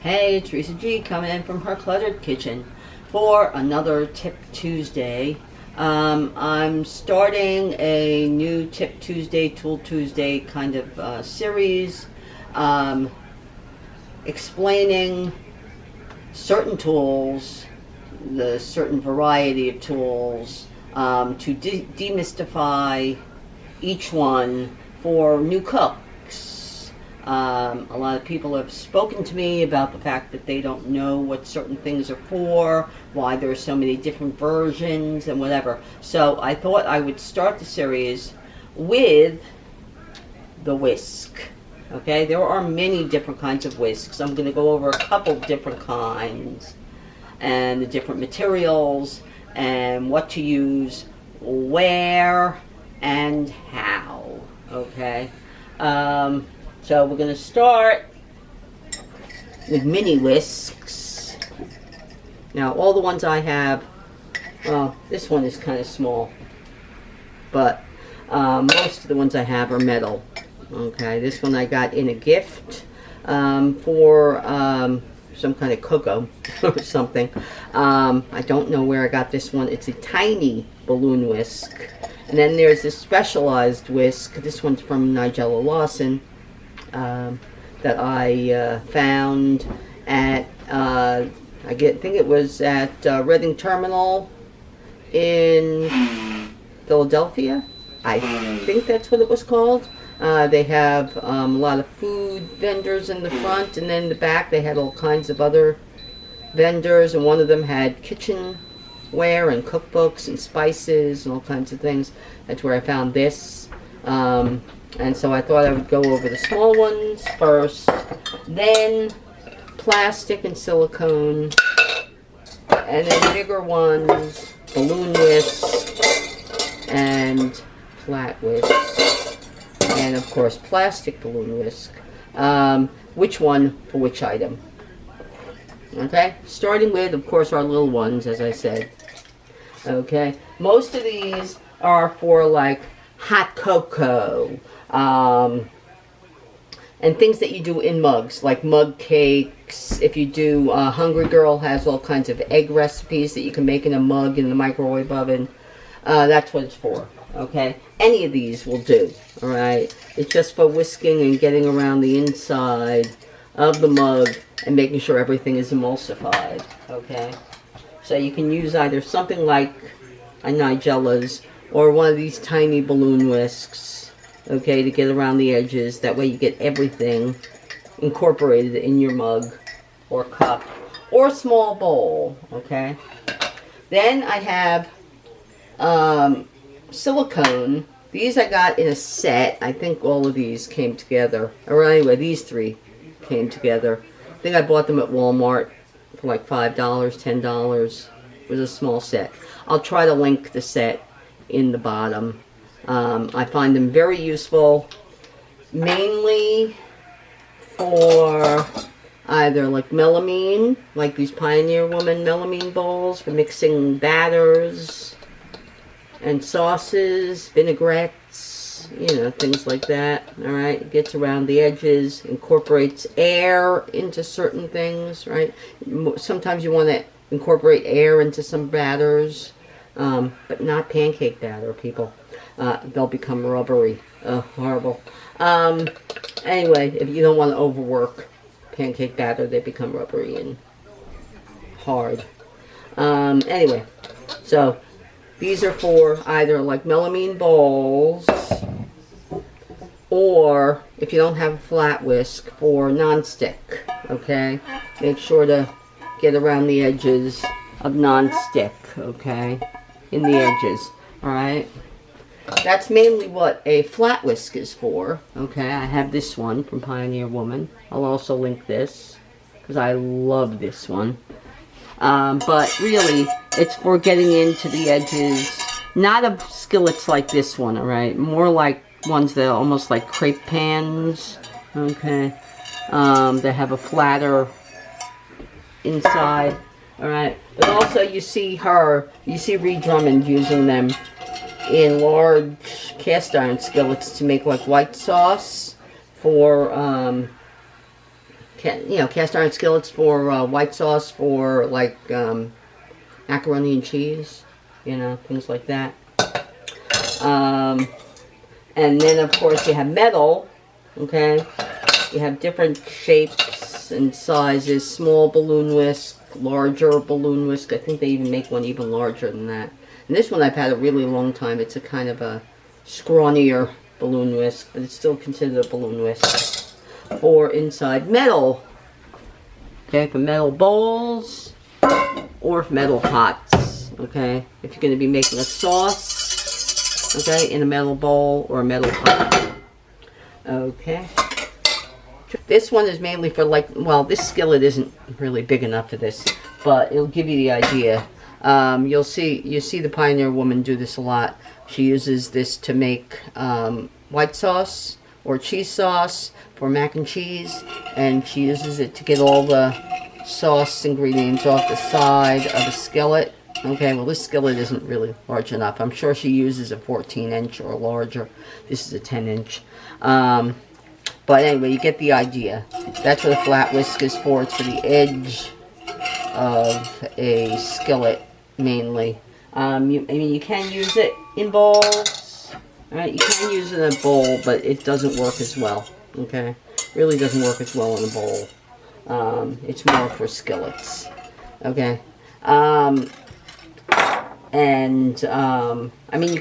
Hey, it's Teresa G coming in from her cluttered kitchen for another Tip Tuesday. I'm starting a new Tip Tuesday, Tool Tuesday kind of series, explaining certain tools, the certain variety of tools, to demystify each one for new cooks. A lot of people have spoken to me about the fact that they don't know what certain things are for, why there's so many different versions and whatever. So I thought I would start the series with the whisk. Okay, there are many different kinds of whisks. I'm going to go over a couple different kinds and the different materials and what to use, where, and how. Okay. So we're going to start with mini whisks. Now all the ones I have, well, this one is kind of small, but most of the ones I have are metal. Okay, this one I got in a gift for some kind of cocoa or something. I don't know where I got this one. It's a tiny balloon whisk. And then there's this specialized whisk. This one's from Nigella Lawson. That I found at, I think it was at Reading Terminal in Philadelphia. I think that's what it was called. They have a lot of food vendors in the front, and then in the back they had all kinds of other vendors, and one of them had kitchenware and cookbooks and spices and all kinds of things. That's where I found this. And so I thought I would go over the small ones first, then plastic and silicone, and then bigger ones, balloon whisk, and flat whisk, and of course plastic balloon whisk. Which one for which item? Okay, starting with, of course, our little ones, as I said. Okay, most of these are for like hot cocoa, and things that you do in mugs, like mug cakes. If you do, Hungry Girl has all kinds of egg recipes that you can make in a mug in the microwave oven. That's what it's for, okay? Any of these will do, all right? It's just for whisking and getting around the inside of the mug and making sure everything is emulsified, okay? So you can use either something like a Nigella's or one of these tiny balloon whisks, okay, to get around the edges. That way you get everything incorporated in your mug or cup or small bowl, okay? Then I have silicone. These I got in a set. I think all of these came together. Or anyway, these three came together. I think I bought them at Walmart for like $5, $10. It was a small set. I'll try to link the set in the bottom. I find them very useful, mainly for either like melamine, like these Pioneer Woman melamine bowls for mixing batters and sauces, vinaigrettes, you know, things like that. All right, it gets around the edges, incorporates air into certain things, right? Sometimes you want to incorporate air into some batters. But not pancake batter, people. They'll become rubbery. Horrible. Anyway, if you don't want to overwork pancake batter, they become rubbery and hard. Anyway, so these are for either like melamine bowls, or if you don't have a flat whisk, for nonstick. Okay, make sure to get around the edges of nonstick. Okay, in the edges. Alright, that's mainly what a flat whisk is for. Okay, I have this one from Pioneer Woman. I'll also link this because I love this one. But really, it's for getting into the edges, not of skillets like this one, alright, more like ones that are almost like crepe pans. Okay, they have a flatter inside. Alright, but also you see Ree Drummond using them in large cast iron skillets to make like white sauce for cast iron skillets for white sauce for like macaroni and cheese, things like that. And then of course you have metal, okay? You have different shapes and sizes, small balloon whisk, larger balloon whisk. I think they even make one even larger than that. And this one I've had a really long time. It's a kind of a scrawnier balloon whisk, but it's still considered a balloon whisk. For inside metal, okay, for metal bowls or for metal pots, okay? If you're going to be making a sauce, okay, in a metal bowl or a metal pot, okay. This one is mainly for this skillet isn't really big enough for this, but it'll give you the idea. You see the Pioneer woman do this a lot. She uses this to make white sauce or cheese sauce for mac and cheese, and she uses it to get all the sauce ingredients off the side of the skillet. Okay, well, this skillet isn't really large enough. I'm sure she uses a 14-inch or larger. This is a 10-inch. But anyway, you get the idea. That's what a flat whisk is for. It's for the edge of a skillet, mainly. You can use it in bowls. Alright, you can use it in a bowl, but it doesn't work as well. Okay? Really doesn't work as well in a bowl. It's more for skillets. Okay? You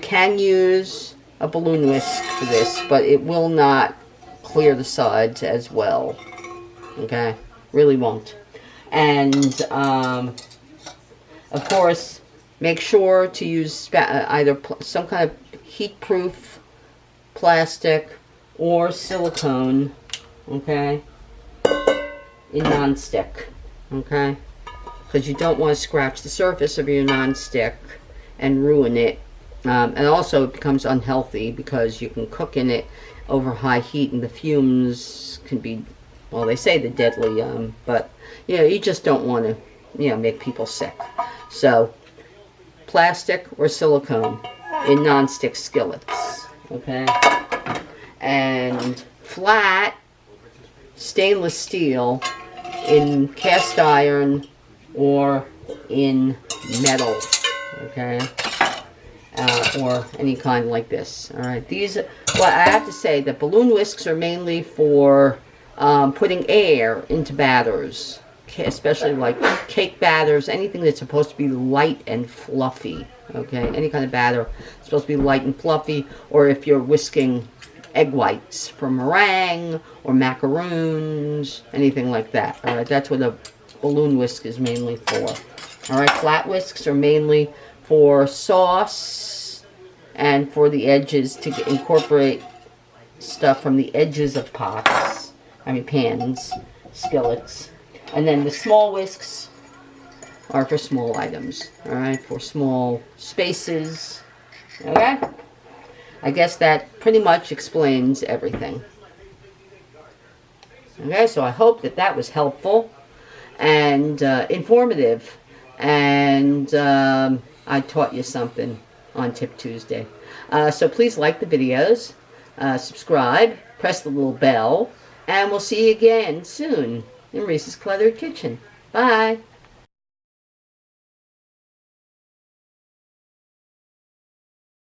can use a balloon whisk for this, but it will not clear the sides as well. Okay? Really won't. And, of course, make sure to use either some kind of heat-proof plastic or silicone, okay, in nonstick, okay? Because you don't want to scratch the surface of your nonstick and ruin it. And also it becomes unhealthy because you can cook in it over high heat and the fumes can be, well, they say they're deadly, but you just don't want to make people sick. So plastic or silicone in nonstick skillets, okay? And flat stainless steel in cast iron or in metal, okay? Or any kind like this. All right, well, I have to say that balloon whisks are mainly for putting air into batters, especially like cake batters, anything that's supposed to be light and fluffy. Okay, any kind of batter is supposed to be light and fluffy, or if you're whisking egg whites for meringue or macaroons, anything like that. All right, that's what a balloon whisk is mainly for. All right, flat whisks are mainly for sauce and for the edges, to incorporate stuff from the edges of pots, pans, skillets. And then the small whisks are for small items, all right, for small spaces, okay? I guess that pretty much explains everything. Okay, so I hope that was helpful and informative, and I taught you something on Tip Tuesday. So please like the videos, subscribe, press the little bell, and we'll see you again soon in Reese's Cluttered Kitchen. Bye!